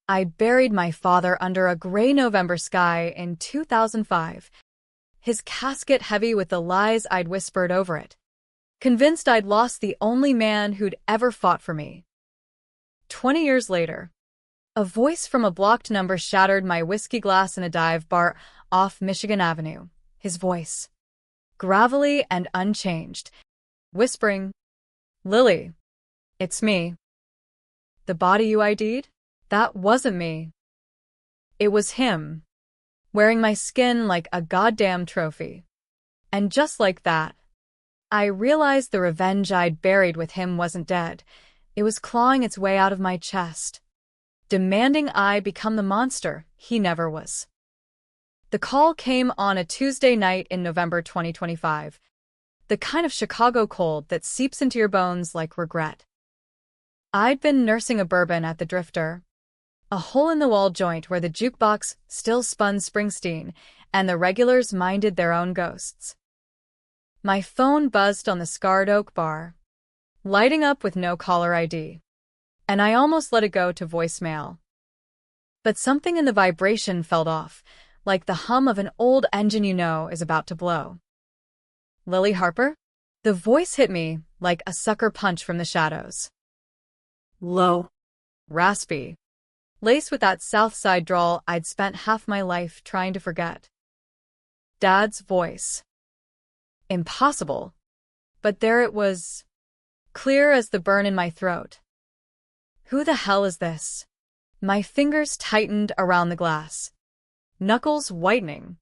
I buried my father under a gray November sky in 2005, his casket heavy with the lies I'd whispered over it, convinced I'd lost the only man who'd ever fought for me. 20 years later, a voice from a blocked number shattered my whiskey glass in a dive bar off Michigan Avenue. His voice, gravelly and unchanged, whispering, "Lily, it's me. The body you ID'd? That wasn't me. It was him, wearing my skin like a goddamn trophy." And just like that, I realized the revenge I'd buried with him wasn't dead. It was clawing its way out of my chest, demanding I become the monster he never was. The call came on a Tuesday night in November 2025, the kind of Chicago cold that seeps into your bones like regret. I'd been nursing a bourbon at the Drifter, a hole-in-the-wall joint where the jukebox still spun Springsteen and the regulars minded their own ghosts. My phone buzzed on the scarred oak bar, lighting up with no caller ID, and I almost let it go to voicemail. But something in the vibration felt off, like the hum of an old engine you know is about to blow. "Lily Harper?" The voice hit me like a sucker punch from the shadows. Low. Raspy, laced with that South Side drawl I'd spent half my life trying to forget. Dad's voice. Impossible. But there it was, clear as the burn in my throat. "Who the hell is this?" My fingers tightened around the glass, knuckles whitening.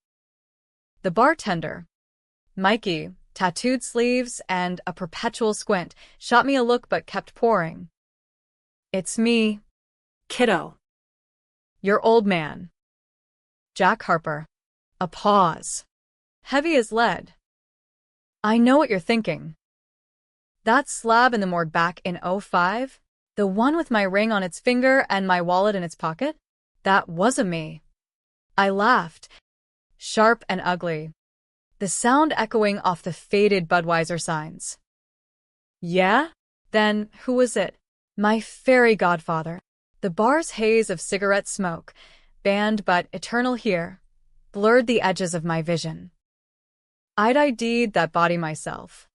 The bartender, Mikey, tattooed sleeves and a perpetual squint, shot me a look but kept pouring. "It's me, Kiddo. your old man, Jack Harper." A pause, heavy as lead. "I know what you're thinking. That slab in the morgue back in '05? The one with my ring on its finger and my wallet in its pocket? That wasn't me." I laughed, sharp and ugly, the sound echoing off the faded Budweiser signs. "Yeah? Then who was it?" "My fairy godfather." The bar's haze of cigarette smoke, banned but eternal here, blurred the edges of my vision. I'd ID'd that body myself.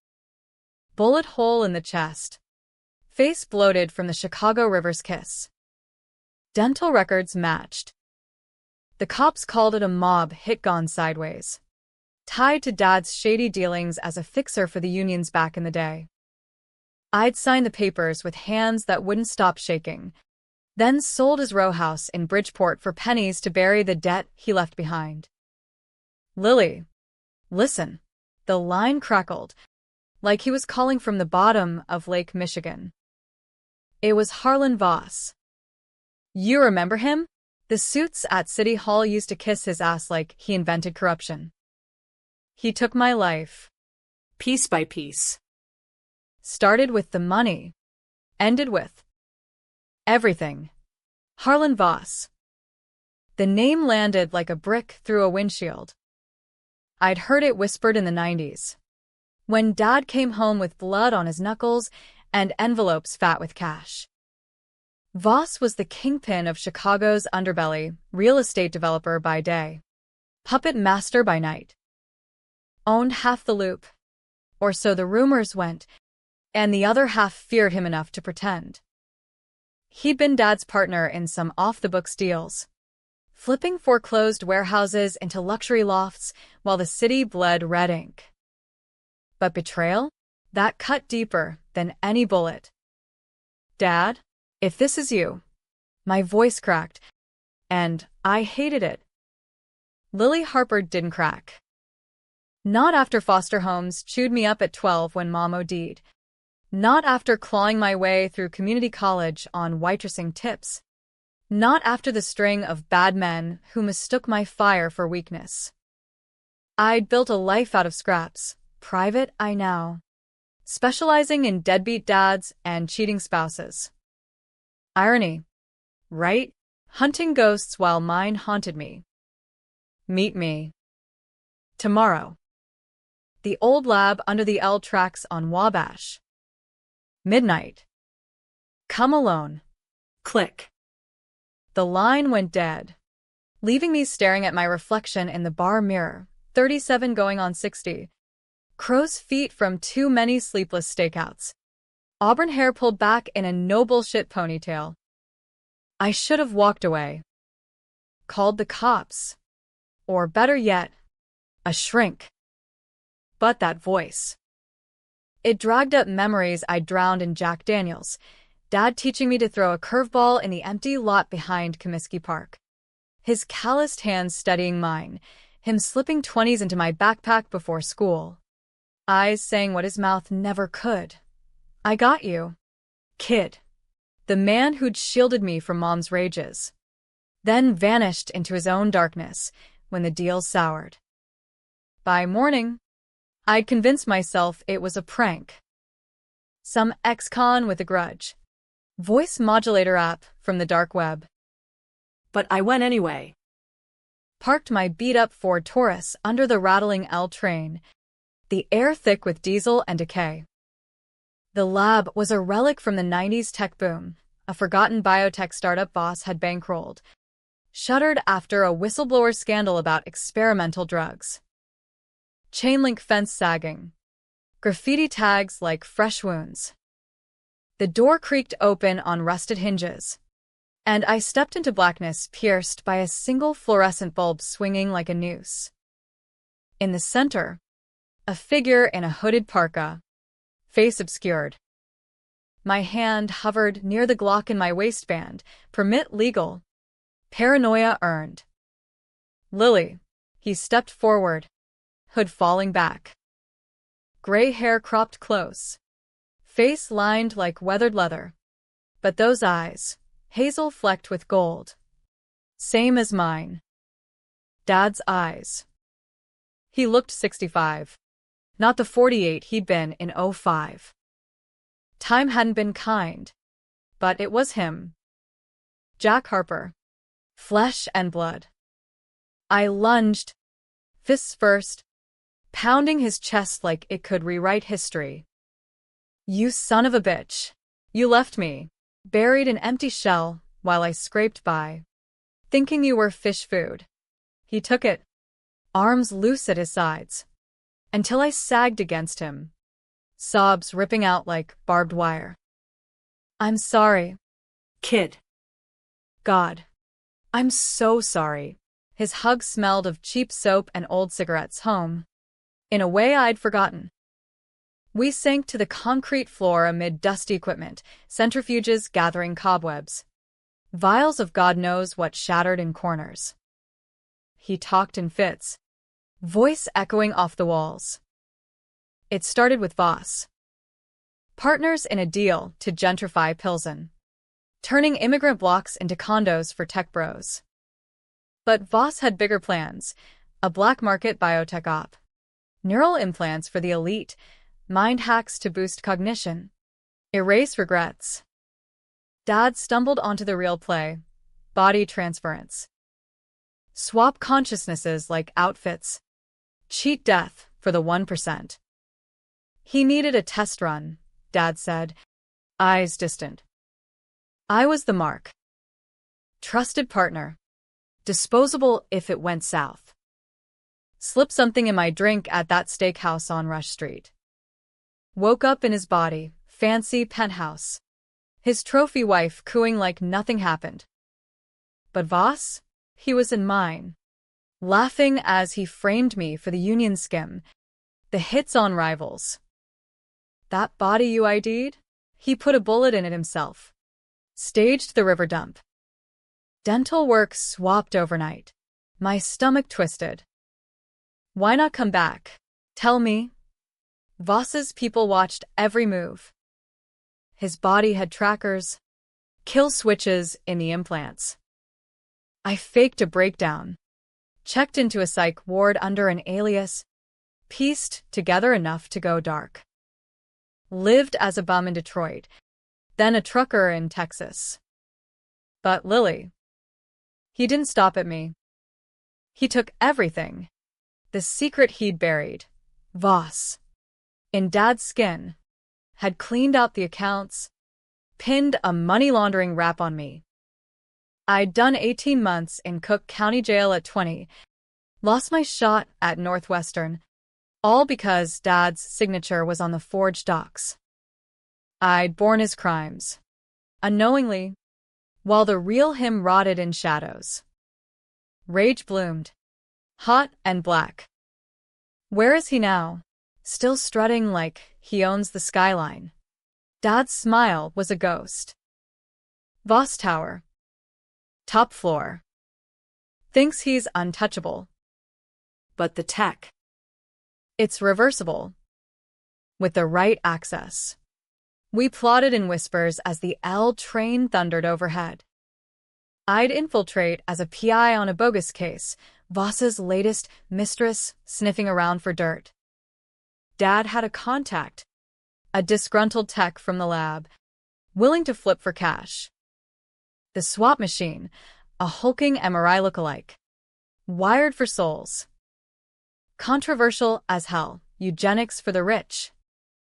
Bullet hole in the chest, face bloated from the Chicago River's kiss. Dental records matched. The cops called it a mob hit gone sideways, tied to Dad's shady dealings as a fixer for the unions back in the day. I'd signed the papers with hands that wouldn't stop shaking, then sold his row house in Bridgeport for pennies to bury the debt he left behind. "Lily, listen." The line crackled, like he was calling from the bottom of Lake Michigan. It was Harlan Voss. "You remember him? The suits at City Hall used to kiss his ass like he invented corruption. He took my life, Piece by piece. started with the money, ended with everything." Harlan Voss. The name landed like a brick through a windshield. I'd heard it whispered in the 90s, when Dad came home with blood on his knuckles and envelopes fat with cash. Voss was the kingpin of Chicago's underbelly, real estate developer by day, puppet master by night. Owned half the loop, or so the rumors went, and the other half feared him enough to pretend. He'd been Dad's partner in some off-the-books deals, flipping foreclosed warehouses into luxury lofts while the city bled red ink. But betrayal? That cut deeper than any bullet. "Dad, if this is you." My voice cracked, and I hated it. Lily Harper didn't crack. Not after foster homes chewed me up at 12 when Mom OD'd. Not after clawing my way through community college on waitressing tips. Not after the string of bad men who mistook my fire for weakness. I'd built a life out of scraps, private I know, specializing in deadbeat dads and cheating spouses. Irony, right? Hunting ghosts while mine haunted me. Meet me tomorrow. The old lab under the L tracks on Wabash. Midnight. Come alone. Click. The line went dead, leaving me staring at my reflection in the bar mirror, 37 going on 60. Crow's feet from too many sleepless stakeouts. Auburn hair pulled back in a no-bullshit ponytail. I should have walked away. Called the cops. Or better yet, a shrink. But that voice. It dragged up memories I'd drowned in Jack Daniels, Dad teaching me to throw a curveball in the empty lot behind Comiskey Park. His calloused hands steadying mine, him slipping 20s into my backpack before school. Eyes saying what his mouth never could. I got you, kid. The man who'd shielded me from Mom's rages. Then vanished into his own darkness when the deal soured. By morning, I'd convinced myself it was a prank. Some ex-con with a grudge. Voice modulator app from the dark web. But I went anyway. Parked my beat-up Ford Taurus under the rattling L train, the air thick with diesel and decay. The lab was a relic from the 90s tech boom, a forgotten biotech startup boss had bankrolled, shuttered after a whistleblower scandal about experimental drugs. Chain-link fence sagging. Graffiti tags like fresh wounds. The door creaked open on rusted hinges, and I stepped into blackness pierced by a single fluorescent bulb swinging like a noose. In the center, a figure in a hooded parka, face obscured. My hand hovered near the Glock in my waistband, permit legal. Paranoia earned. Lily. He stepped forward, hood falling back. Gray hair cropped close, face lined like weathered leather. But those eyes, hazel flecked with gold. Same as mine. Dad's eyes. He looked 65. Not the 48 he'd been in 05. Time hadn't been kind. But it was him. Jack Harper. Flesh and blood. I lunged, fists first, pounding his chest like it could rewrite history. You son of a bitch. You left me, buried in empty shell, while I scraped by, thinking you were fish food. He took it, arms loose at his sides, until I sagged against him, sobs ripping out like barbed wire. I'm sorry, Kid. God. I'm so sorry. His hug smelled of cheap soap and old cigarettes home, in a way I'd forgotten. We sank to the concrete floor amid dusty equipment, centrifuges gathering cobwebs. Vials of God knows what shattered in corners. He talked in fits, voice echoing off the walls. It started with Voss. Partners in a deal to gentrify Pilsen, turning immigrant blocks into condos for tech bros. But Voss had bigger plans, a black market biotech op. Neural implants for the elite, mind hacks to boost cognition, erase regrets. Dad stumbled onto the real play, body transference. Swap consciousnesses like outfits. Cheat death for the 1%. He needed a test run, Dad said, eyes distant. I was the mark. Trusted partner. Disposable if it went south. Slipped something in my drink at that steakhouse on Rush Street. Woke up in his body, fancy penthouse. His trophy wife cooing like nothing happened. But Voss? He was in mine. Laughing as he framed me for the union skim. The hits on rivals. That body you ID'd? He put a bullet in it himself. Staged the river dump. Dental work swapped overnight. My stomach twisted. Why not come back? Tell me. Voss's people watched every move. His body had trackers, kill switches in the implants. I faked a breakdown, checked into a psych ward under an alias, pieced together enough to go dark. Lived as a bum in Detroit, then a trucker in Texas. But Lily. He didn't stop at me. He took everything. The secret he'd buried, Voss, in Dad's skin, had cleaned out the accounts, pinned a money laundering rap on me. I'd done 18 months in Cook County Jail at 20, lost my shot at Northwestern, all because Dad's signature was on the forged docs. I'd borne his crimes, unknowingly, while the real him rotted in shadows. Rage bloomed, hot and black. Where is he now? Still strutting like he owns the skyline. Dad's smile was a ghost. Voss Tower. Top floor. Thinks he's untouchable. But the tech. It's reversible. With the right access. We plotted in whispers as the L train thundered overhead. I'd infiltrate as a PI on a bogus case, Voss's latest mistress sniffing around for dirt. Dad had a contact, a disgruntled tech from the lab, willing to flip for cash. The swap machine, a hulking MRI lookalike, wired for souls. Controversial as hell, eugenics for the rich,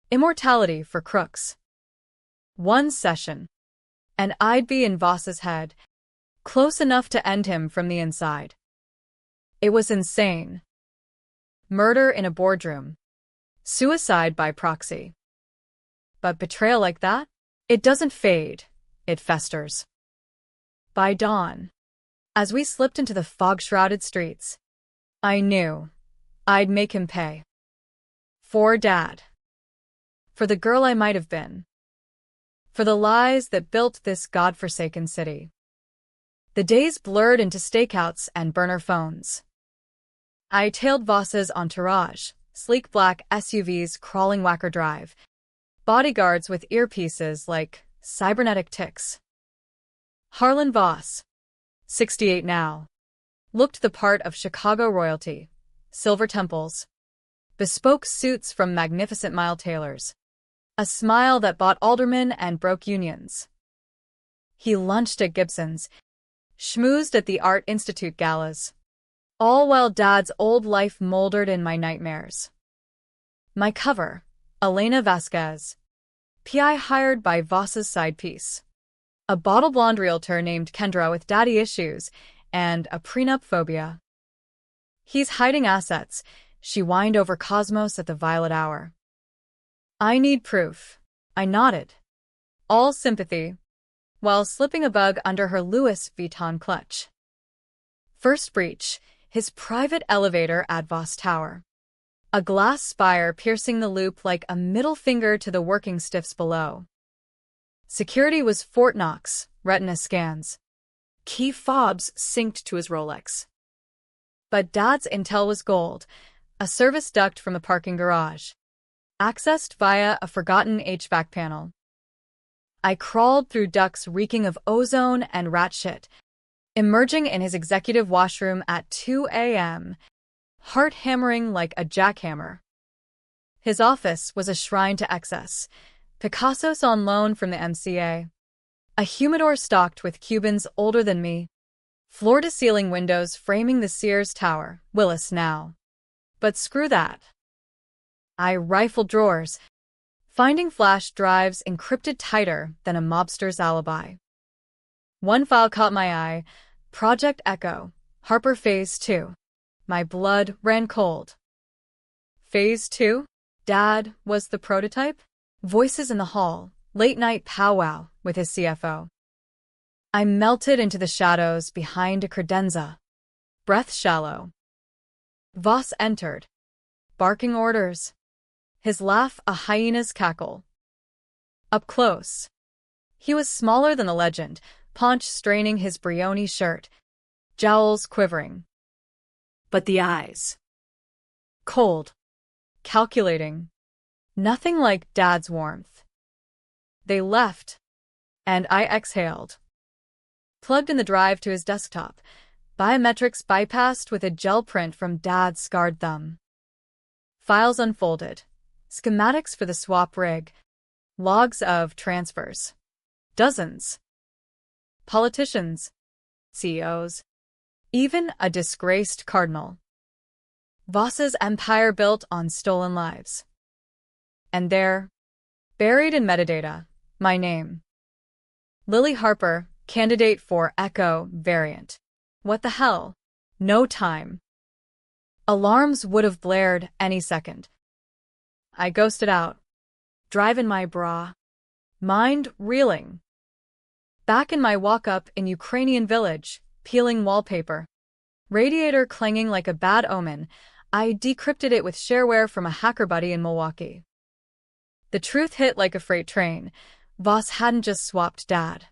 immortality for crooks. One session, and I'd be in Voss's head, close enough to end him from the inside. It was insane. Murder in a boardroom. Suicide by proxy. But betrayal like that? It doesn't fade, it festers. By dawn, as we slipped into the fog-shrouded streets, I knew I'd make him pay. For Dad. For the girl I might have been. For the lies that built this godforsaken city. The days blurred into stakeouts and burner phones. I tailed Voss's entourage, sleek black SUVs crawling Wacker Drive, bodyguards with earpieces like cybernetic ticks. Harlan Voss, 68 now, looked the part of Chicago royalty, silver temples, bespoke suits from magnificent mile tailors, a smile that bought aldermen and broke unions. He lunched at Gibson's, schmoozed at the Art Institute galas, all while Dad's old life moldered in my nightmares. My cover, Elena Vasquez, PI hired by Voss's side piece, a bottle blonde realtor named Kendra with daddy issues and a prenup phobia. He's hiding assets, she whined over Cosmos at the violet hour. I need proof, I nodded, all sympathy, while slipping a bug under her Louis Vuitton clutch. First breach, his private elevator at Voss Tower. A glass spire piercing the loop like a middle finger to the working stiffs below. Security was Fort Knox, retina scans. Key fobs synced to his Rolex. But Dad's intel was gold, a service duct from a parking garage, accessed via a forgotten HVAC panel. I crawled through ducts reeking of ozone and rat shit, emerging in his executive washroom at 2 a.m., heart hammering like a jackhammer. His office was a shrine to excess, Picasso's on loan from the MCA, a humidor stocked with Cubans older than me, floor-to-ceiling windows framing the Sears Tower, Willis now. But screw that. I rifled drawers, finding flash drives encrypted tighter than a mobster's alibi. One file caught my eye, Project Echo, Harper Phase 2. My blood ran cold. Phase 2? Dad was the prototype? Voices in the hall, late-night powwow with his CFO. I melted into the shadows behind a credenza, breath shallow. Voss entered, barking orders, his laugh a hyena's cackle. Up close, he was smaller than the legend, paunch straining his Brioni shirt, jowls quivering. But the eyes. Cold, calculating, nothing like Dad's warmth. They left, and I exhaled. Plugged in the drive to his desktop, biometrics bypassed with a gel print from Dad's scarred thumb. Files unfolded, schematics for the swap rig, logs of transfers. Dozens. Politicians, CEOs, even a disgraced cardinal. Voss's empire built on stolen lives. And there, buried in metadata, my name. Lily Harper, Candidate for Echo variant. What the hell? No time. Alarms would have blared any second. I ghosted out, driving my bra, mind reeling. Back in my walk-up in Ukrainian village, peeling wallpaper, radiator clanging like a bad omen, I decrypted it with shareware from a hacker buddy in Milwaukee. The truth hit like a freight train. Voss hadn't just swapped Dad.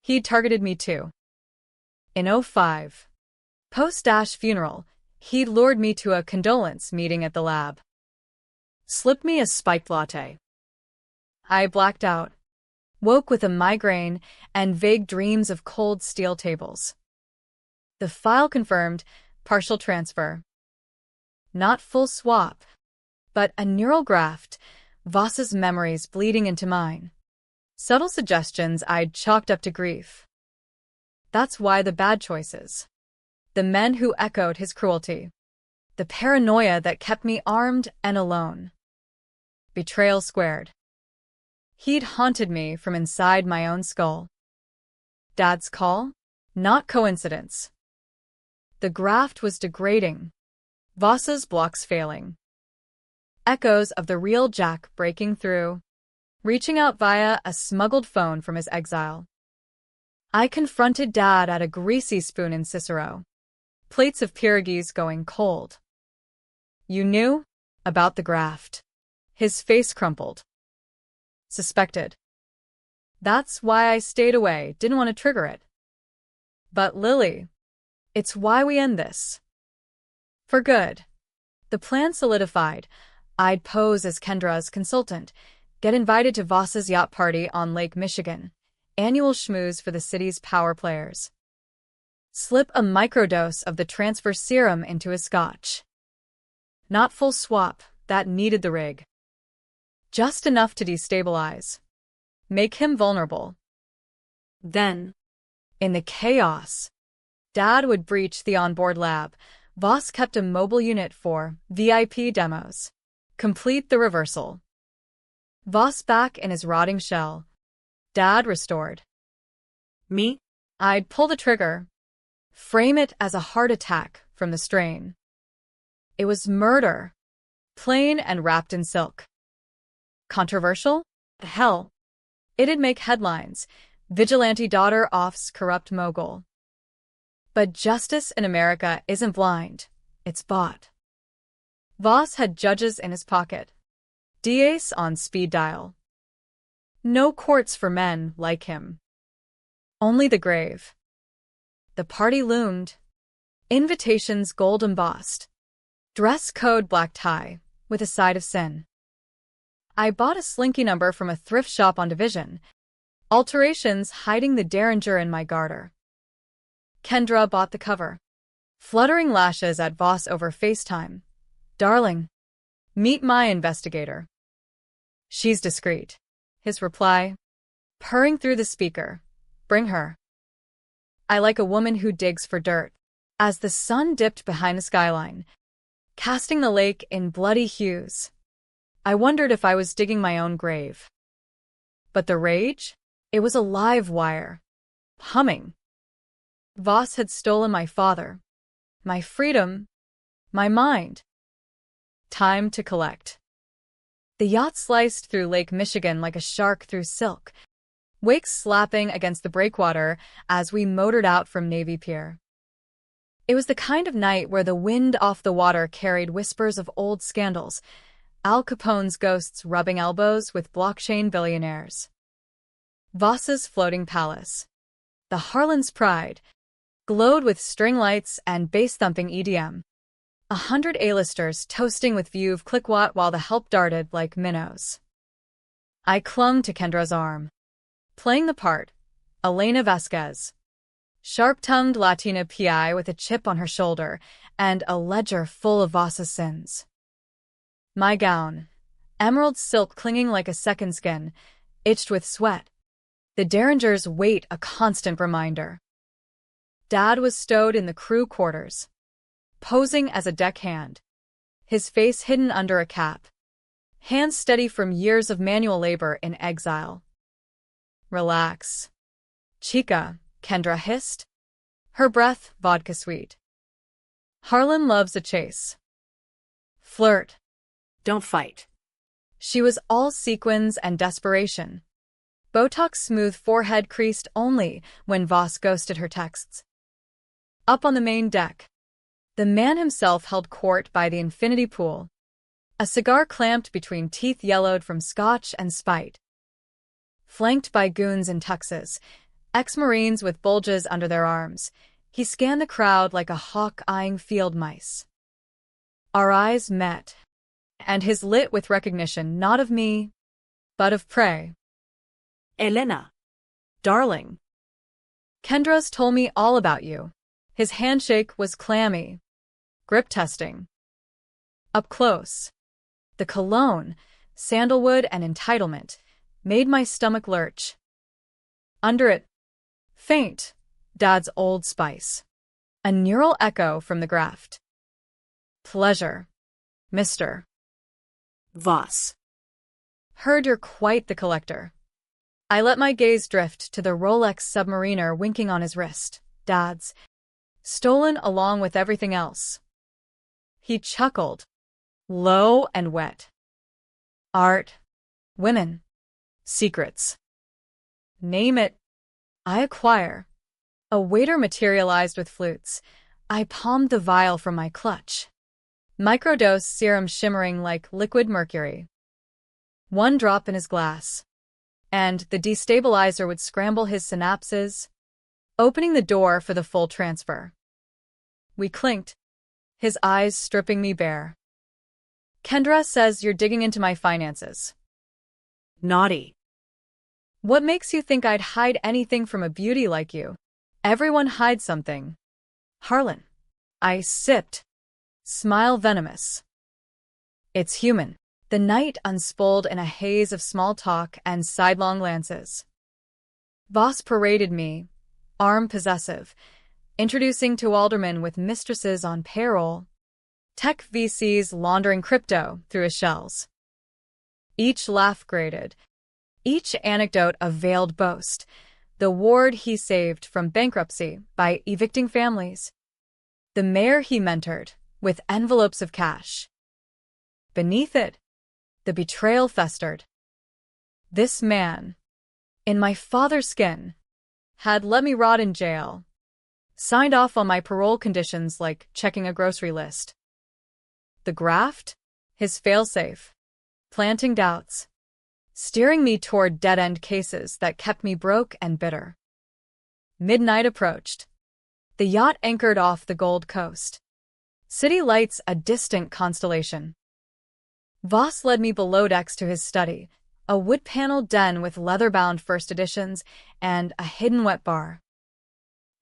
He'd targeted me too. In '05, post-funeral, he'd lured me to a condolence meeting at the lab. Slipped me a spiked latte. I blacked out, woke with a migraine and vague dreams of cold steel tables. The file confirmed partial transfer. Not full swap, but a neural graft, Voss's memories bleeding into mine. Subtle suggestions I'd chalked up to grief. That's why the bad choices. The men who echoed his cruelty. The paranoia that kept me armed and alone. Betrayal squared. He'd haunted me from inside my own skull. Dad's call? Not coincidence. The graft was degrading. Voss's blocks failing. Echoes of the real Jack breaking through, reaching out via a smuggled phone from his exile. I confronted Dad at a greasy spoon in Cicero. Plates of pierogies going cold. You knew? About the graft. His face crumpled. Suspected. That's why I stayed away, didn't want to trigger it. But Lily, it's why we end this. For good. The plan solidified. I'd pose as Kendra's consultant, get invited to Voss's yacht party on Lake Michigan, annual schmooze for the city's power players. Slip a microdose of the transfer serum into his scotch. Not full swap, that needed the rig. Just enough to destabilize. Make him vulnerable. Then, in the chaos, Dad would breach the onboard lab. Voss kept a mobile unit for VIP demos. Complete the reversal. Voss back in his rotting shell. Dad restored. Me? I'd pull the trigger. Frame it as a heart attack from the strain. It was murder. Plain and wrapped in silk. Controversial? Hell. It'd make headlines. Vigilante daughter offs corrupt mogul. But justice in America isn't blind. It's bought. Voss had judges in his pocket. DAs on speed dial. No courts for men like him. Only the grave. The party loomed. Invitations gold embossed. Dress code black tie, with a side of sin. I bought a slinky number from a thrift shop on Division. Alterations hiding the derringer in my garter. Kendra bought the cover. Fluttering lashes at Voss over FaceTime. Darling, meet my investigator. She's discreet. His reply, purring through the speaker. Bring her. I like a woman who digs for dirt. As the sun dipped behind the skyline, casting the lake in bloody hues, I wondered if I was digging my own grave. But the rage? It was a live wire. Humming. Voss had stolen my father, my freedom, my mind. Time to collect. The yacht sliced through Lake Michigan like a shark through silk, wakes slapping against the breakwater as we motored out from Navy Pier. It was the kind of night where the wind off the water carried whispers of old scandals, Al Capone's ghosts rubbing elbows with blockchain billionaires. Voss's floating palace, the Harlan's pride, glowed with string lights and bass-thumping EDM. 100 A-listers toasting with view of Clickwatt while the help darted like minnows. I clung to Kendra's arm. Playing the part, Elena Vasquez. Sharp-tongued Latina PI with a chip on her shoulder and a ledger full of Voss's sins. My gown, emerald silk clinging like a second skin, itched with sweat. The derringer's weight a constant reminder. Dad was stowed in the crew quarters, posing as a deckhand, his face hidden under a cap, hands steady from years of manual labor in exile. Relax. Chica, Kendra hissed, her breath vodka sweet. Harlan loves a chase. Flirt. Don't fight. She was all sequins and desperation. Botox smooth forehead creased only when Voss ghosted her texts. Up on the main deck, the man himself held court by the infinity pool, a cigar clamped between teeth yellowed from scotch and spite. Flanked by goons in tuxes, ex-Marines with bulges under their arms, he scanned the crowd like a hawk eyeing field mice. Our eyes met, and his lit with recognition not of me, but of prey. Elena. Darling. Kendra's told me all about you. His handshake was clammy. Grip testing. Up close. The cologne, sandalwood and entitlement, made my stomach lurch. Under it, faint, Dad's Old Spice. A neural echo from the graft. Pleasure, Mr. Voss. Heard you're quite the collector. I let my gaze drift to the Rolex submariner winking on his wrist. Dad's. Stolen along with everything else. He chuckled. Low and wet. Art. Women. Secrets. Name it. I acquire. A waiter materialized with flutes. I palmed the vial from my clutch. Microdose serum shimmering like liquid mercury. One drop in his glass, and the destabilizer would scramble his synapses, opening the door for the full transfer. We clinked, his eyes stripping me bare. Kendra says you're digging into my finances. Naughty. What makes you think I'd hide anything from a beauty like you? Everyone hides something. Harlan. I sipped. Smile venomous. It's human. The night unspooled in a haze of small talk and sidelong glances. Voss paraded me, arm possessive, introducing to aldermen with mistresses on payroll, tech VCs laundering crypto through his shells. Each laugh grated, each anecdote a veiled boast, the ward he saved from bankruptcy by evicting families, the mayor he mentored with envelopes of cash. Beneath it, the betrayal festered. This man, in my father's skin, had let me rot in jail, signed off on my parole conditions like checking a grocery list. The graft, his failsafe, planting doubts, steering me toward dead-end cases that kept me broke and bitter. Midnight approached. The yacht anchored off the Gold Coast. City lights a distant constellation. Voss led me below decks to his study, a wood-paneled den with leather-bound first editions and a hidden wet bar.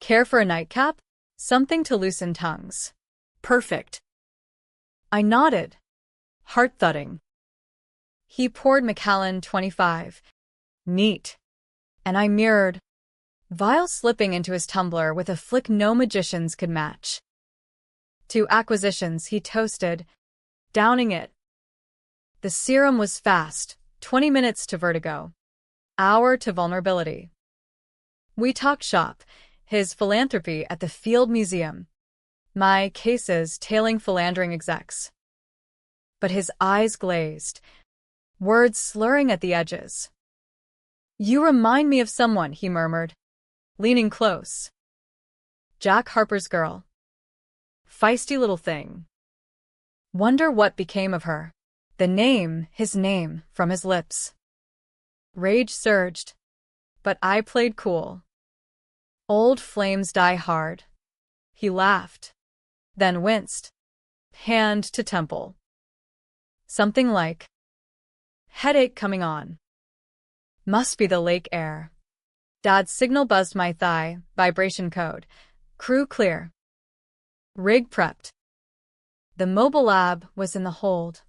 Care for a nightcap? Something to loosen tongues. Perfect. I nodded, heart thudding. He poured Macallan 25. Neat. And I mirrored, vial slipping into his tumbler with a flick no magicians could match. 2 acquisitions he toasted, downing it. The serum was fast, 20 minutes to vertigo. Hour to vulnerability. We talked shop, his philanthropy at the Field Museum, my cases tailing philandering execs. But his eyes glazed, words slurring at the edges. You remind me of someone, he murmured, leaning close. Jack Harper's girl. Feisty little thing. Wonder what became of her. The name, his name, from his lips. Rage surged, but I played cool. Old flames die hard. He laughed, then winced, hand to temple. Something like, headache coming on. Must be the lake air. Dad's signal buzzed my thigh, vibration code. Crew clear. Rig prepped. The mobile lab was in the hold,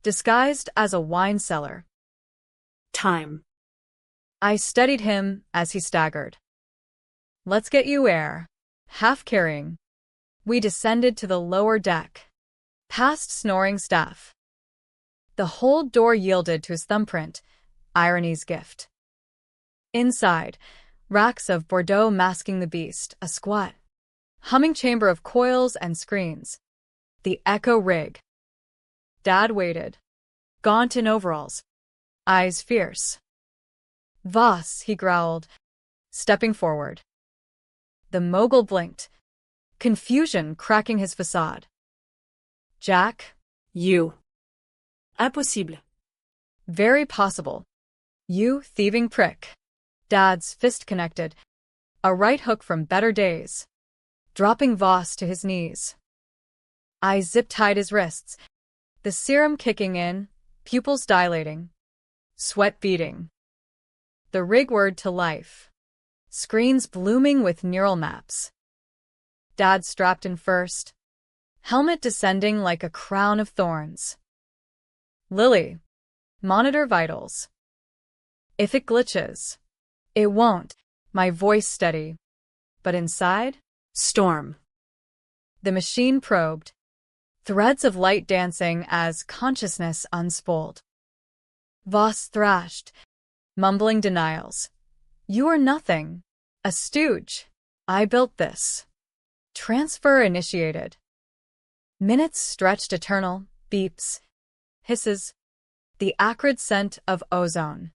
disguised as a wine cellar. Time. I studied him as he staggered. Let's get you air. Half carrying. We descended to the lower deck, past snoring staff. The hold door yielded to his thumbprint, irony's gift. Inside, Racks of Bordeaux masking the beast, a squat, humming chamber of coils and screens. The echo rig. Dad waited, gaunt in overalls, eyes fierce. Voss, he growled, stepping forward. The mogul blinked, confusion cracking his facade. Jack? You. Impossible. Very possible. You thieving prick. Dad's fist connected, a right hook from better days, dropping Voss to his knees. I zip-tied his wrists, the serum kicking in, pupils dilating, sweat beading. The rig word to life, screens blooming with neural maps. Dad strapped in first, helmet descending like a crown of thorns. Lily, monitor vitals. If it glitches, it won't, my voice steady. But inside? Storm. The machine probed, threads of light dancing as consciousness unspooled. Voss thrashed, mumbling denials. You are nothing. A stooge. I built this. Transfer initiated. Minutes stretched eternal, beeps, hisses, the acrid scent of ozone.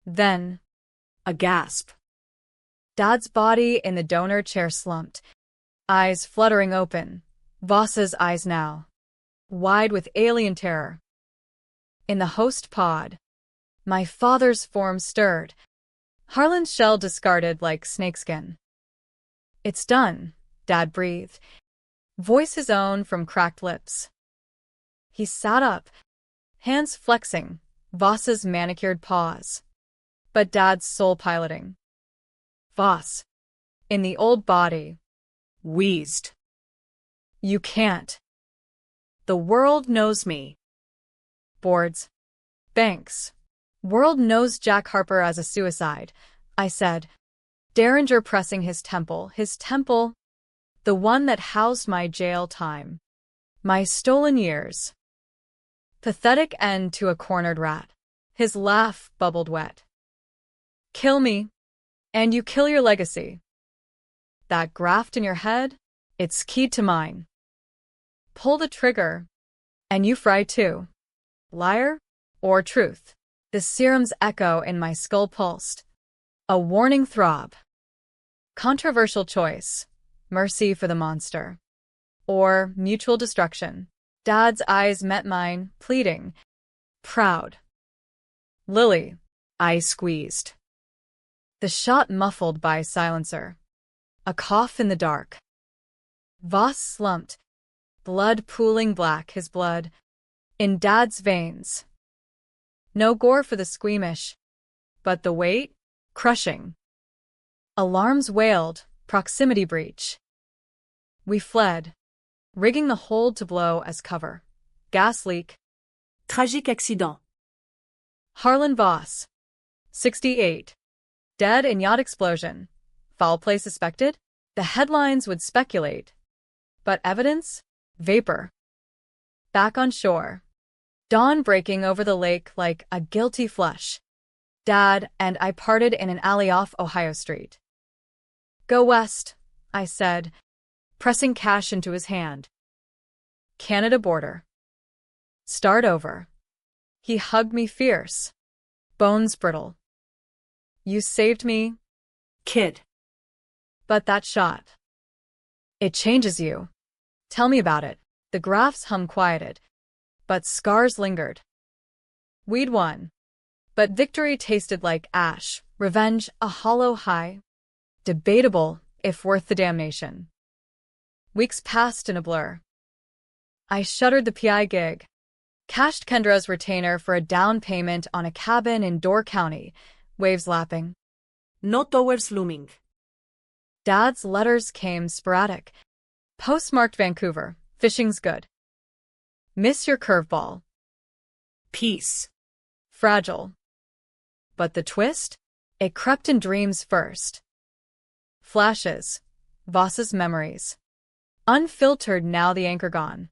Then, A gasp. Dad's body in the donor chair slumped, eyes fluttering open, Voss's eyes now, wide with alien terror. In the host pod, my father's form stirred, Harlan's shell discarded like snakeskin. It's done, Dad breathed, voice his own from cracked lips. He sat up, hands flexing, Voss's manicured paws. But Dad's soul piloting. Voss, in the old body, Wheezed. You can't. The world knows me. Boards. Banks. World knows Jack Harper as a suicide, I said, Derringer pressing his temple, the one that housed my jail time. My stolen years. Pathetic end to a cornered rat. His laugh bubbled wet. Kill me, and you kill your legacy. That graft in your head, it's keyed to mine. Pull the trigger, and you fry too. Liar or truth? The serum's echo in my skull pulsed. A warning throb. Controversial choice. Mercy for the monster. Or mutual destruction. Dad's eyes met mine, pleading. Proud. Lily, I squeezed. The shot muffled by silencer. A cough in the dark. Voss slumped, blood pooling black, his blood, in Dad's veins. No gore for the squeamish, but the weight, crushing. Alarms wailed, proximity breach. We fled, rigging the hold to blow as cover. Gas leak. Tragique accident. Harlan Voss, 68. Dead in yacht explosion. Foul play suspected? The headlines would speculate. But evidence? Vapor. Back on shore. Dawn breaking over the lake like a guilty flush. Dad and I parted in an alley off Ohio Street. Go west, I said, pressing cash into his hand. Canada border. Start over. He hugged me fierce. Bones brittle. You saved me, Kid. but that shot. It changes you. Tell me about it. The graph's hum quieted, but scars lingered. We'd won, but victory tasted like ash, revenge a hollow high. Debatable if worth the damnation. Weeks passed in a blur. I shuttered the PI gig, cashed Kendra's retainer for a down payment on a cabin in Door County, waves lapping. No towers looming. Dad's letters came sporadic. Postmarked Vancouver, fishing's good. Miss your curveball. Peace. Fragile. But the twist? It crept in dreams first. Flashes. Voss's memories. Unfiltered now the anchor gone.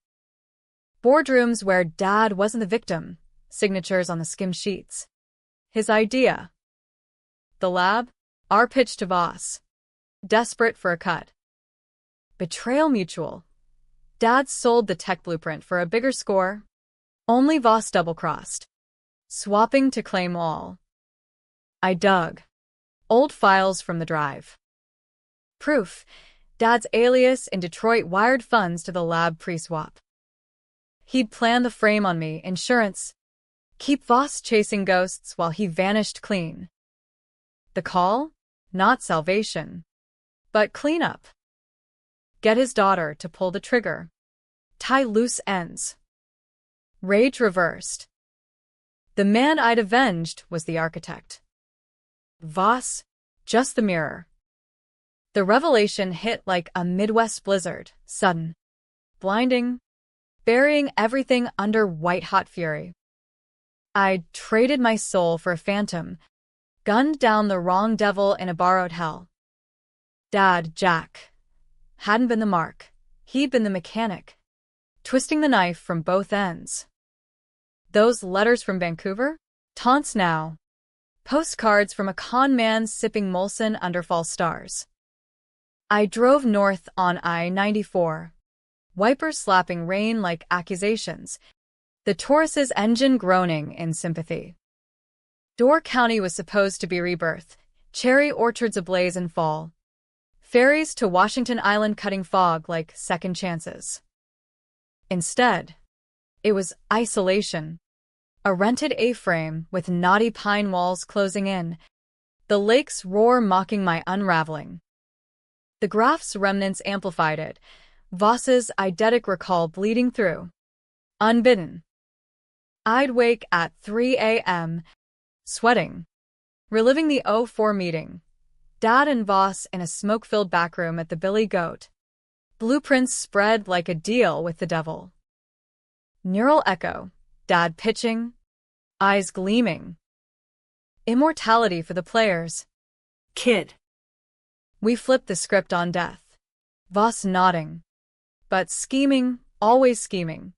Boardrooms where Dad wasn't the victim. Signatures on the skim sheets. His idea. The lab? Our pitch to Voss. Desperate for a cut. Betrayal mutual. Dad sold the tech blueprint for a bigger score. Only Voss double-crossed. Swapping to claim all. I dug. Old files from the drive. Proof. Dad's alias in Detroit wired funds to the lab pre-swap. He'd planned the frame on me, insurance. Keep Voss chasing ghosts while he vanished clean. The call? Not salvation. But cleanup. Get his daughter to pull the trigger. Tie loose ends. Rage reversed. The man I'd avenged was the architect. Voss, just the mirror. The revelation hit like a Midwest blizzard, sudden, blinding, burying everything under white-hot fury. I'd traded my soul for a phantom, gunned down the wrong devil in a borrowed hell. Dad, Jack, hadn't been the mark. He'd been the mechanic, twisting the knife from both ends. Those letters from Vancouver? Taunts now. Postcards from a con man sipping Molson under false stars. I drove north on I-94, wipers slapping rain like accusations, the Taurus's engine groaning in sympathy. Door County was supposed to be rebirth, cherry orchards ablaze in fall, ferries to Washington Island cutting fog like second chances. Instead, it was isolation, a rented A-frame with knotty pine walls closing in, the lake's roar mocking my unraveling. The graph's remnants amplified it, Voss's eidetic recall bleeding through. Unbidden. I'd wake at 3 a.m., sweating, reliving the '04 meeting. Dad and Voss in a smoke-filled backroom at the Billy Goat. Blueprints spread like a deal with the devil. Neural echo, Dad pitching, eyes gleaming. Immortality for the players. Kid. We flipped the script on death. Voss nodding. But scheming, always scheming.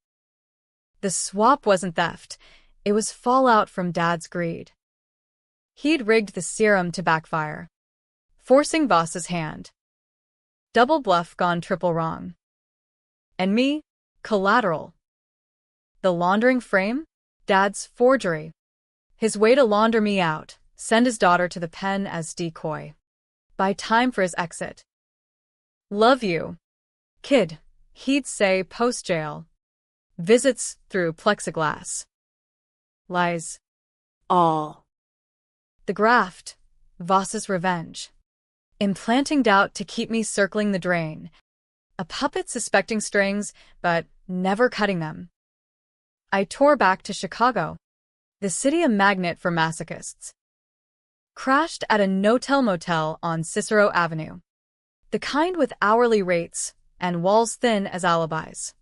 The swap wasn't theft. It was fallout from Dad's greed. He'd rigged the serum to backfire, forcing Voss's hand. Double bluff gone triple wrong. And me, collateral. The laundering frame? Dad's forgery. His way to launder me out, send his daughter to the pen as decoy. Buy time for his exit. Love you, kid, he'd say post-jail. Visits through plexiglass. Lies. All. The graft, Voss's revenge. Implanting doubt to keep me circling the drain. A puppet suspecting strings, but never cutting them. I tore back to Chicago, the city a magnet for masochists. Crashed at a no-tell-motel on Cicero Avenue. The kind with hourly rates and walls thin as alibis.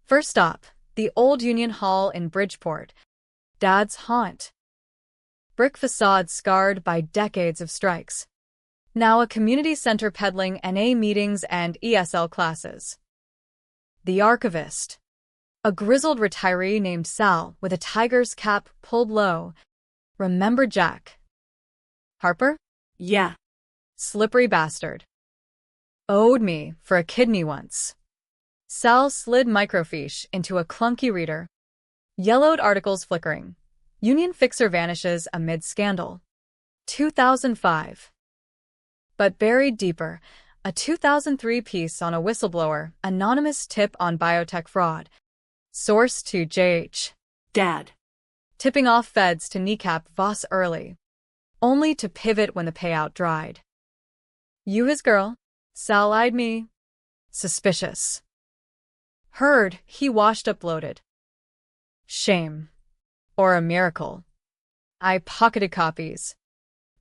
First stop, the old Union Hall in Bridgeport, Dad's haunt. Brick facade scarred by decades of strikes. Now a community center peddling NA meetings and ESL classes. The archivist. A grizzled retiree named Sal with a tiger's cap pulled low. Remember Jack? Harper? Yeah. Slippery bastard. Owed me for a kidney once. Sal slid microfiche into a clunky reader. Yellowed articles flickering. Union fixer vanishes amid scandal. 2005. But buried deeper, a 2003 piece on a whistleblower, anonymous tip on biotech fraud. Source to JH. Dad. Tipping off feds to kneecap Voss early. Only to pivot when the payout dried. You his girl? Sal eyed me. Suspicious. Heard he washed up bloated. Shame. Or a miracle. I pocketed copies.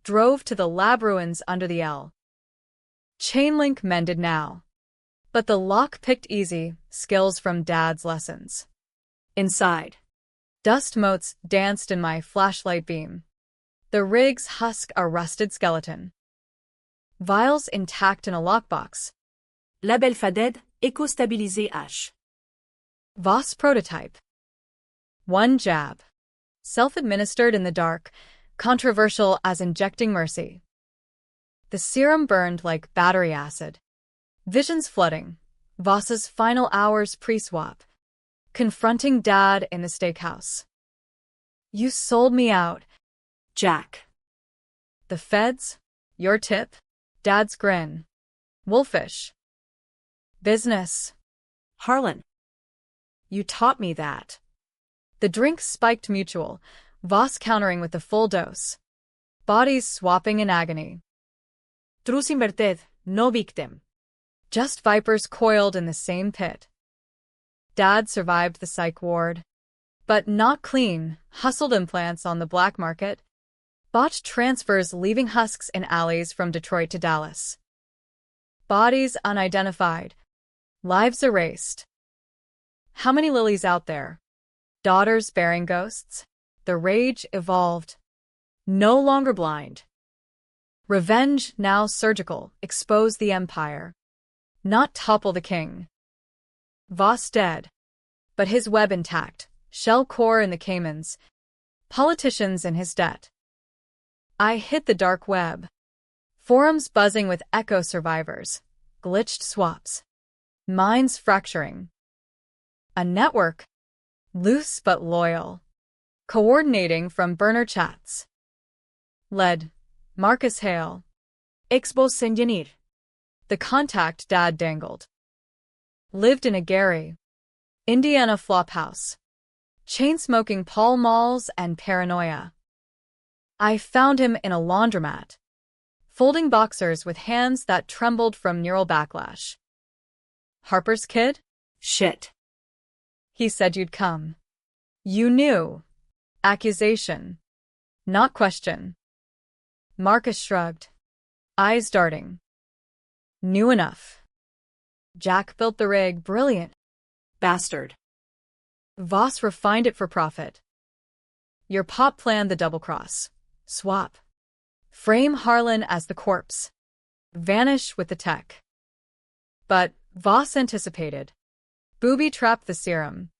Drove to the lab ruins under the L. Chainlink mended now. But the lock picked easy, skills from Dad's lessons. Inside. Dust motes danced in my flashlight beam. The rig's husk a rusted skeleton. Vials intact in a lockbox. Label FADED, éco-stabilisé H. Voss prototype. One jab. Self-administered in the dark, controversial as injecting mercy. The serum burned like battery acid. Visions flooding. Voss's final hours pre-swap. Confronting Dad in the steakhouse. You sold me out. Jack. The feds? Your tip? Dad's grin. Wolfish. Business. Harlan. You taught me that. The drink spiked mutual, Voss countering with the full dose. Bodies swapping in agony. Trus inverted, no victim. Just vipers coiled in the same pit. Dad survived the psych ward. But not clean, hustled implants on the black market. Botched transfers leaving husks in alleys from Detroit to Dallas. Bodies unidentified. Lives erased. How many Lilies out there? Daughters bearing ghosts? The rage evolved. No longer blind. Revenge, now surgical, expose the empire. Not topple the king. Voss dead. But his web intact, shell core in the Caymans. Politicians in his debt. I hit the dark web. Forums buzzing with echo survivors. Glitched swaps. Minds fracturing. A network. Loose but loyal. Coordinating from burner chats. Led. Marcus Hale. Expos Sengenir. The contact Dad dangled. Lived in a Gary, Indiana flophouse. Chain-smoking Pall Malls and paranoia. I found him in a laundromat. Folding boxers with hands that trembled from neural backlash. Harper's kid? Shit. He said you'd come. You knew. Accusation. Not question. Marcus shrugged. Eyes darting. Knew enough. Jack built the rig, brilliant. Bastard. Voss refined it for profit. Your pop planned the double-cross. Swap. Frame Harlan as the corpse. Vanish with the tech. But Voss anticipated. Booby-trapped the serum.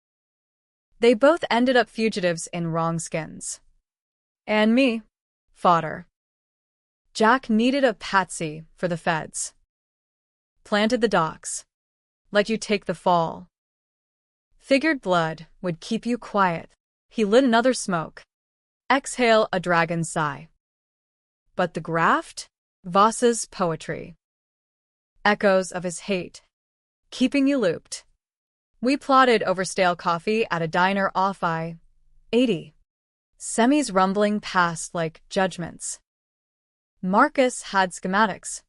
They both ended up fugitives in wrong skins. And me. Fodder. Jack needed a patsy for the feds. Planted the docs. Let you take the fall. Figured blood would keep you quiet. He lit another smoke. Exhale a dragon's sigh. But the graft? Voss's poetry. Echoes of his hate. Keeping you looped. We plotted over stale coffee at a diner off I-80. Semis rumbling past like judgments. Marcus had schematics.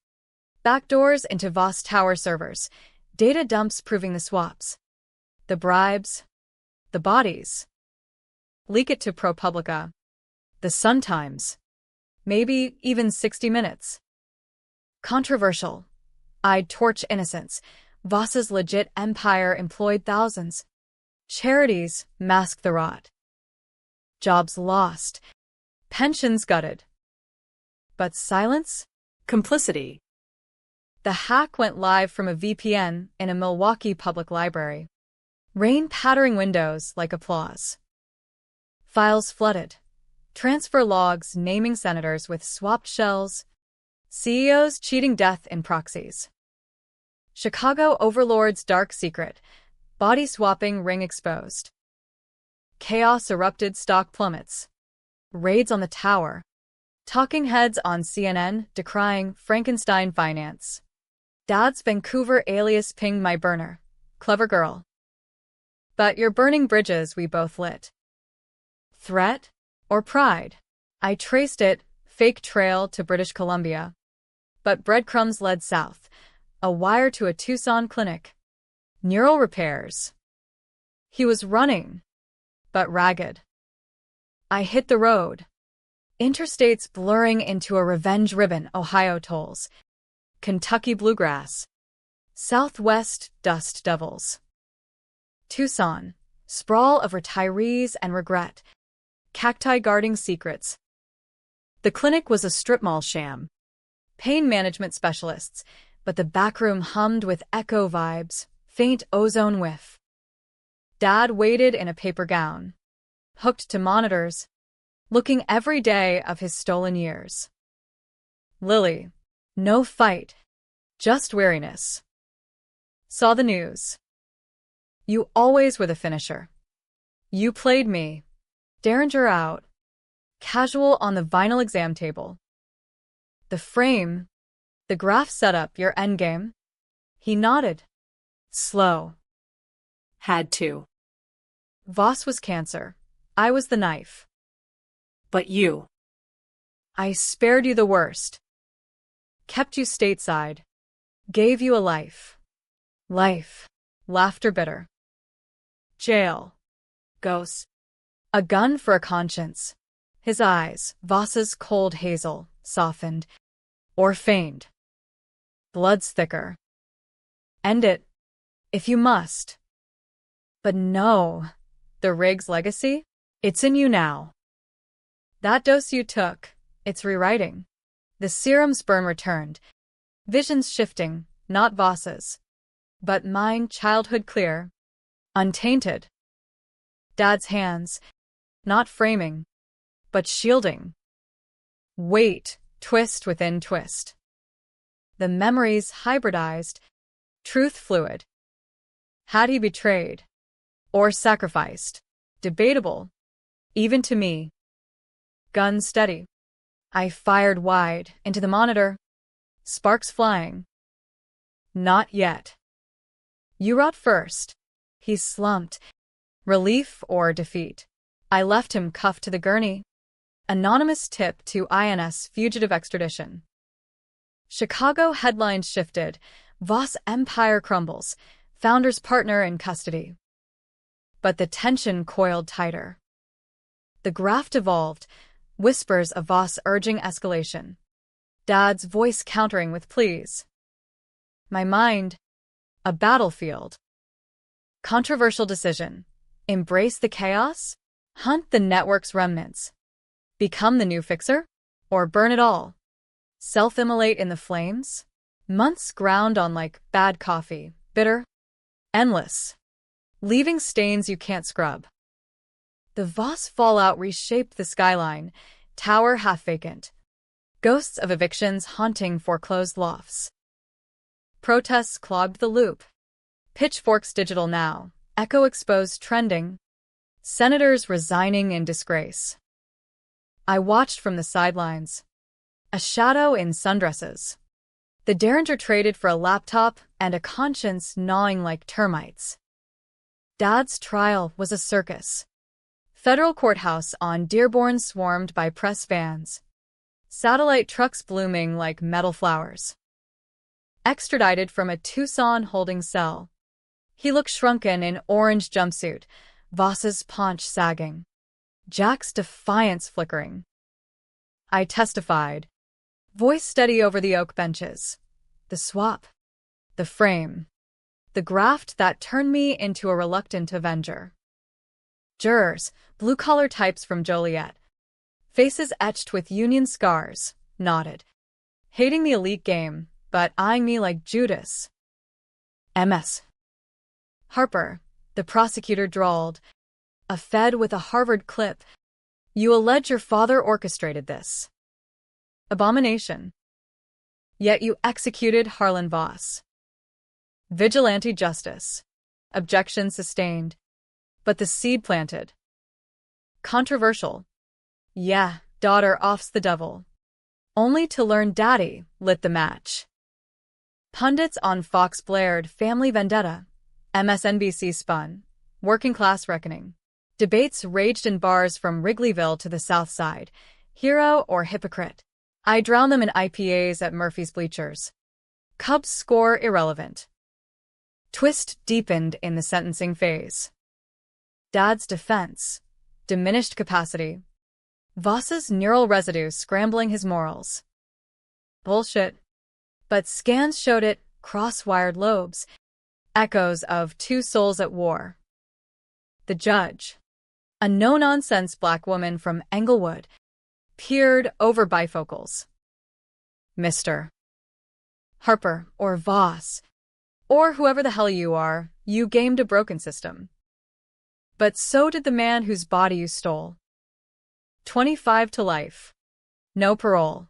Backdoors into Voss Tower servers. Data dumps proving the swaps. The bribes. The bodies. Leak it to ProPublica. The Sun-Times. Maybe even 60 Minutes. Controversial. I'd torch innocents. Voss's legit empire employed thousands. Charities mask the rot. Jobs lost. Pensions gutted. But silence? Complicity. The hack went live from a VPN in a Milwaukee public library. Rain pattering windows like applause. Files flooded. Transfer logs naming senators with swapped shells. CEOs cheating death in proxies. Chicago overlord's dark secret. Body swapping ring exposed. Chaos erupted, stock plummets. Raids on the tower. Talking heads on CNN decrying Frankenstein finance. Dad's Vancouver alias pinged my burner. Clever girl. But you're burning bridges we both lit. Threat? Or pride? I traced it, fake trail to British Columbia. But breadcrumbs led south. A wire to a Tucson clinic. Neural repairs. He was running. But ragged. I hit the road. Interstates blurring into a revenge ribbon. Ohio tolls. Kentucky bluegrass. Southwest dust devils. Tucson. Sprawl of retirees and regret. Cacti guarding secrets. The clinic was a strip mall sham. Pain management specialists, but the backroom hummed with echo vibes, faint ozone whiff. Dad waited in a paper gown. Hooked to monitors. Looking every day of his stolen years. Lily. No fight, just weariness. Saw the news. You always were the finisher. You played me. Derringer out. Casual on the vinyl exam table. The frame. The graph set up your endgame. He nodded. Slow. Had to. Voss was cancer. I was the knife. But you. I spared you the worst. Kept you stateside. Gave you a life. Life. Laughter bitter. Jail. Ghosts. A gun for a conscience. His eyes, Voss's cold hazel, softened. Or feigned. Blood's thicker. End it. If you must. But no. The Riggs legacy? It's in you now. That dose you took, it's rewriting. The serum's burn returned. Visions shifting, not Voss's. But mine childhood clear. Untainted. Dad's hands, not framing, but shielding. Weight, twist within twist. The memories hybridized, truth fluid. Had he betrayed? Or sacrificed? Debatable. Even to me. Gun steady. I fired wide into the monitor. Sparks flying. Not yet. You rot first. He slumped. Relief or defeat. I left him cuffed to the gurney. Anonymous tip to INS fugitive extradition. Chicago headlines shifted. Voss empire crumbles. Founder's partner in custody. But the tension coiled tighter. The graft evolved. Whispers of Voss urging escalation. Dad's voice countering with pleas. My mind, a battlefield. Controversial decision. Embrace the chaos? Hunt the network's remnants. Become the new fixer? Or burn it all? Self-immolate in the flames? Months ground on like bad coffee, bitter, endless. Leaving stains you can't scrub. The Voss fallout reshaped the skyline, tower half vacant. Ghosts of evictions haunting foreclosed lofts. Protests clogged the loop. Pitchforks digital now, echo exposed trending. Senators resigning in disgrace. I watched from the sidelines. A shadow in sundresses. The Derringer traded for a laptop and a conscience gnawing like termites. Dad's trial was a circus. Federal courthouse on Dearborn swarmed by press vans. Satellite trucks blooming like metal flowers. Extradited from a Tucson holding cell. He looked shrunken in orange jumpsuit, Voss's paunch sagging. Jack's defiance flickering. I testified. Voice steady over the oak benches. The swap. The frame. The graft that turned me into a reluctant avenger. Jurors, blue-collar types from Joliet. Faces etched with Union scars, nodded. Hating the elite game, but eyeing me like Judas. MS. Harper, the prosecutor drawled. A Fed with a Harvard clip. You allege your father orchestrated this. Abomination. Yet you executed Harlan Voss. Vigilante justice. Objection sustained. But the seed planted. Controversial. Yeah, daughter offs the devil. Only to learn daddy lit the match. Pundits on Fox blared family vendetta. MSNBC spun. Working class reckoning. Debates raged in bars from Wrigleyville to the South Side. Hero or hypocrite? I drown them in IPAs at Murphy's Bleachers. Cubs score irrelevant. Twist deepened in the sentencing phase. Dad's defense. Diminished capacity. Voss's neural residue scrambling his morals. Bullshit. But scans showed it, cross-wired lobes. Echoes of two souls at war. The judge. A no-nonsense black woman from Englewood. Peered over bifocals. Mr. Harper, or Voss, or whoever the hell you are, you gamed a broken system. But so did the man whose body you stole. 25 to life. No parole.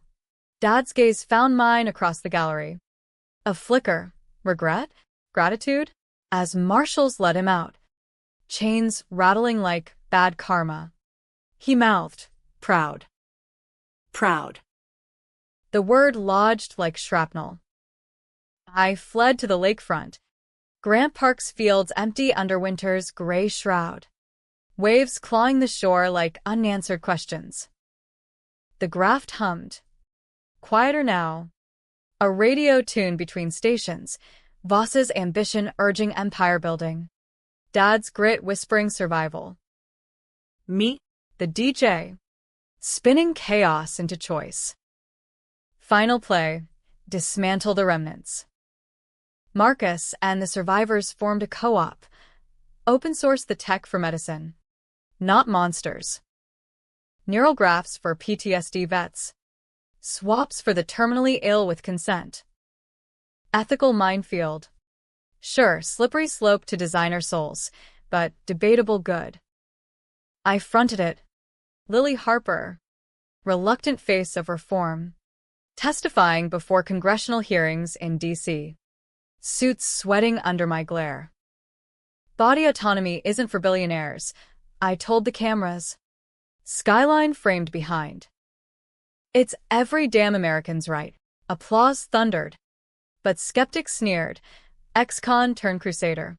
Dad's gaze found mine across the gallery. A flicker, regret, gratitude, as marshals let him out, chains rattling like bad karma. He mouthed, proud. Proud. The word lodged like shrapnel. I fled to the lakefront. Grant Park's fields empty under winter's gray shroud. Waves clawing the shore like unanswered questions. The graft hummed. Quieter now. A radio tune between stations. Voss's ambition urging empire building. Dad's grit whispering survival. Me? The DJ. Spinning chaos into choice. Final play. Dismantle the remnants. Marcus and the survivors formed a co-op. Open-sourced the tech for medicine. Not monsters. Neural grafts for PTSD vets. Swaps for the terminally ill with consent. Ethical minefield. Sure, slippery slope to designer souls, but debatable good. I fronted it. Lily Harper, reluctant face of reform, testifying before congressional hearings in D.C. Suits sweating under my glare. Body autonomy isn't for billionaires, I told the cameras. Skyline framed behind. It's every damn American's right. Applause thundered. But skeptics sneered. Ex-con turned crusader.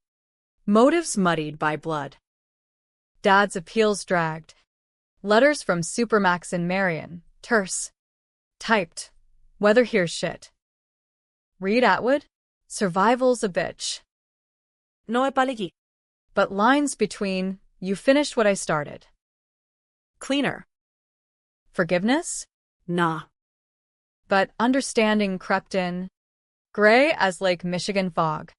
Motives muddied by blood. Dad's appeals dragged. Letters from Supermax and Marion, terse. Typed. Weather here's shit. Read Atwood? Survival's a bitch. No e paliki. But lines between, you finished what I started. Cleaner. Forgiveness? Nah. But understanding crept in. Gray as Lake Michigan fog.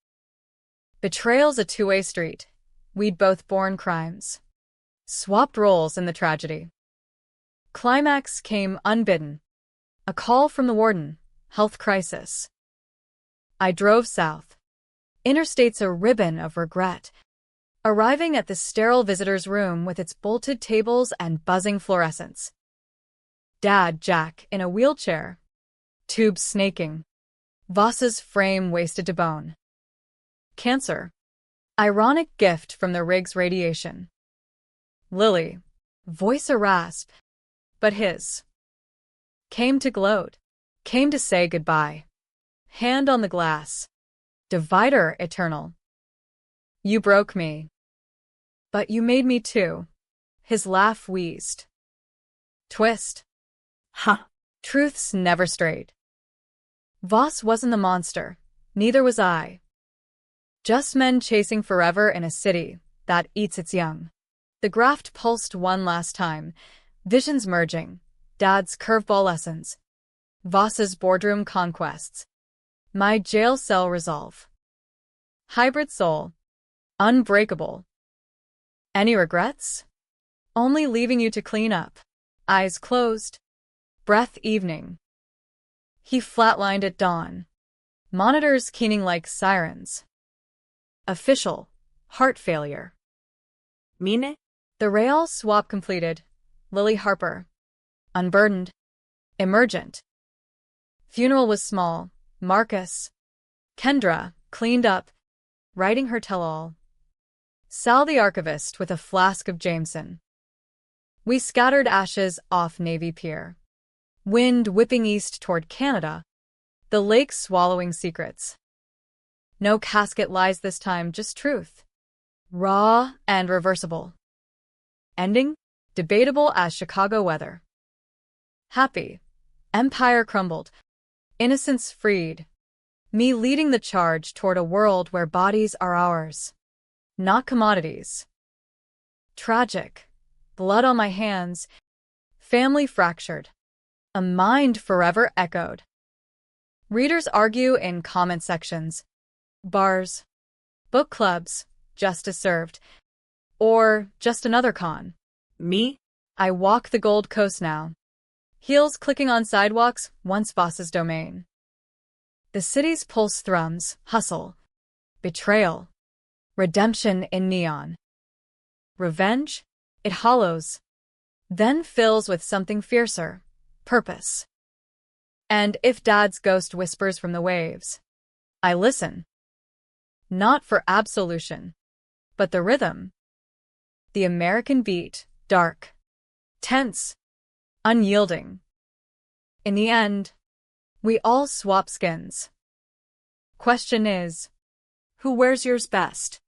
Betrayal's a two-way street. We'd both borne crimes. Swapped roles in the tragedy. Climax came unbidden. A call from the warden. Health crisis. I drove south. Interstate's a ribbon of regret. Arriving at the sterile visitor's room with its bolted tables and buzzing fluorescents. Dad, Jack, in a wheelchair. Tubes snaking. Voss's frame wasted to bone. Cancer. Ironic gift from the rig's radiation. Lily. Voice a rasp. But his. Came to gloat. Came to say goodbye. Hand on the glass. Divider eternal. You broke me. But you made me too. His laugh wheezed. Twist. Ha. Truth's never straight. Voss wasn't the monster. Neither was I. Just men chasing forever in a city that eats its young. The graft pulsed one last time. Visions merging. Dad's curveball lessons. Voss's boardroom conquests. My jail cell resolve. Hybrid soul. Unbreakable. Any regrets? Only leaving you to clean up. Eyes closed. Breath evening. He flatlined at dawn. Monitors keening like sirens. Official. Heart failure. Mine? The rail swap completed. Lily Harper. Unburdened. Emergent. Funeral was small. Marcus. Kendra, cleaned up. Writing her tell-all. Sal the archivist with a flask of Jameson. We scattered ashes off Navy Pier. Wind whipping east toward Canada. The lake swallowing secrets. No casket lies this time, just truth. Raw and reversible. Ending? Debatable as Chicago weather. Happy. Empire crumbled. Innocence freed. Me leading the charge toward a world where bodies are ours. Not commodities. Tragic. Blood on my hands. Family fractured. A mind forever echoed. Readers argue in comment sections. Bars. Book clubs. Justice served. Or just another con. Me? I walk the Gold Coast now. Heels clicking on sidewalks, once Voss's domain. The city's pulse thrums, hustle. Betrayal. Redemption in neon. Revenge? It hollows. Then fills with something fiercer. Purpose. And if Dad's ghost whispers from the waves, I listen. Not for absolution, but the rhythm. The American beat, dark, tense, unyielding. In the end, we all swap skins. Question is, who wears yours best?